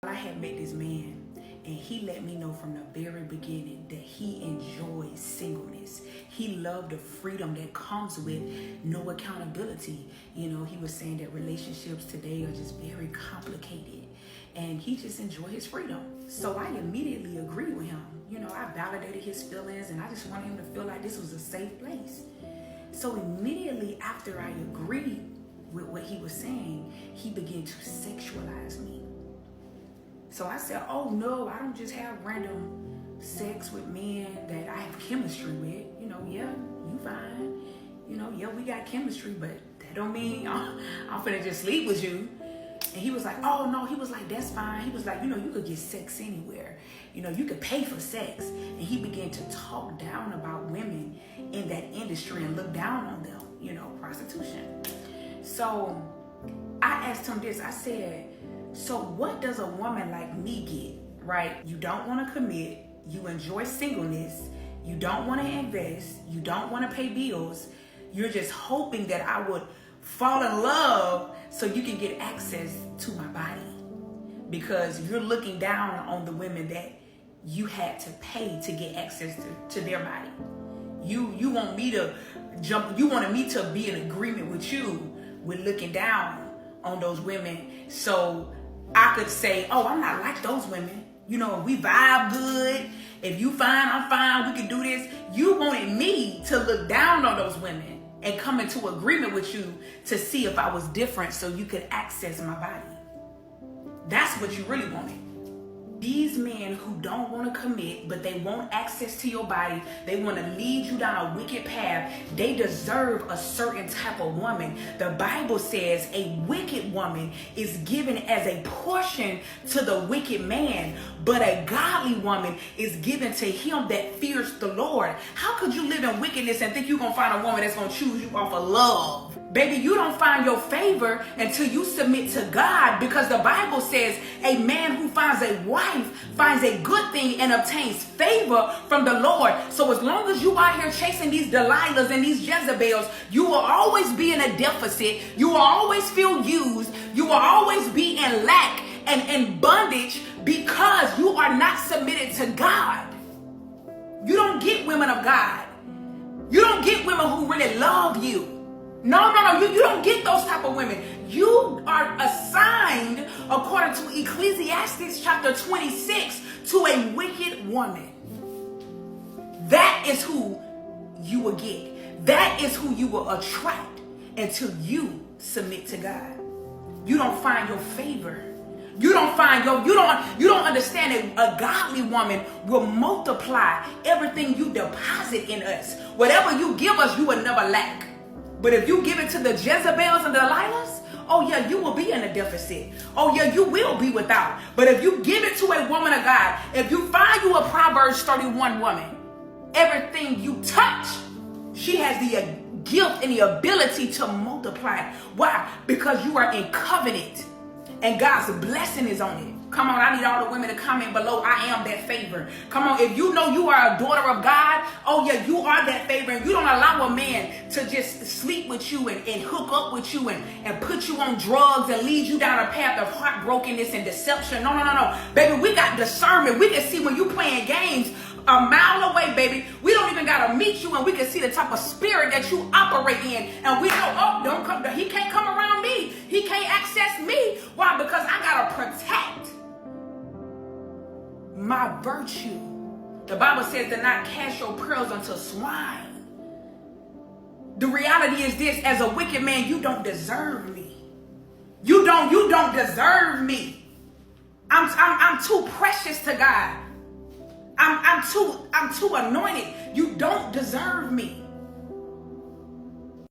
I had met this man, and he let me know from the very beginning that he enjoys singleness. He loved the freedom that comes with no accountability. You know, he was saying that relationships today are just very complicated, and he just enjoyed his freedom. So I immediately agreed with him. You know, I validated his feelings, and I just wanted him to feel like this was a safe place. So immediately after I agreed with what he was saying, he began to sexualize me. So I said, oh no, I don't just have random sex with men that I have chemistry with. You know, yeah, you fine. You know, yeah, we got chemistry, but that don't mean I'm finna just sleep with you. And he was like, oh no, he was like, that's fine. He was like, you know, you could get sex anywhere. You know, you could pay for sex. And he began to talk down about women in that industry and look down on them, you know, prostitution. So I asked him this, I said, so what does a woman like me get, right? You don't want to commit, you enjoy singleness, you don't want to invest, you don't want to pay bills, you're just hoping that I would fall in love so you can get access to my body, because you're looking down on the women that you had to pay to get access to their body. You want me to jump, you wanted me to be in agreement with you with looking down on those women so I could say, oh, I'm not like those women. You know, we vibe good. If you fine, I'm fine. We can do this. You wanted me to look down on those women and come into agreement with you to see if I was different so you could access my body. That's what you really wanted. These men who don't want to commit, but they want access to your body, they want to lead you down a wicked path, they deserve a certain type of woman. The Bible says a wicked woman is given as a portion to the wicked man, but a godly woman is given to him that fears the Lord. How could you live in wickedness and think you're going to find a woman that's going to choose you off of love? Baby, you don't find your favor until you submit to God, because the Bible says a man who finds a wife finds a good thing and obtains favor from the Lord. So as long as you out here chasing these Delilahs and these Jezebels, you will always be in a deficit. You will always feel used. You will always be in lack and in bondage because you are not submitted to God. You don't get women of God. You don't get women who really love you. No, you don't get those type of women. You are assigned, according to Ecclesiastes chapter 26, to a wicked woman. That is who you will get. That is who you will attract until you submit to God. You don't find your favor. You don't understand that a godly woman will multiply everything you deposit in us. Whatever you give us, you will never lack. But if you give it to the Jezebels and the Delilahs, oh yeah, you will be in a deficit. Oh yeah, you will be without. But if you give it to a woman of God, if you find you a Proverbs 31 woman, everything you touch, she has the gift and the ability to multiply. Why? Because you are in covenant and God's blessing is on it. Come on, I need all the women to comment below. I am that favor. Come on, if you know you are a daughter of God, oh yeah, you are that favor. And you don't allow a man to just sleep with you and hook up with you and put you on drugs and lead you down a path of heartbrokenness and deception. No. Baby, we got discernment. We can see when you playing games a mile away, baby. We don't even got to meet you, and we can see the type of spirit that you operate in. And we know, oh, don't come. He can't come around me. He can't access me. Why? Because I got to protect my virtue. The Bible says to not cast your pearls unto swine. The reality is this: as a wicked man, you don't deserve me. You don't deserve me. I'm too precious to God. I'm too anointed. You don't deserve me.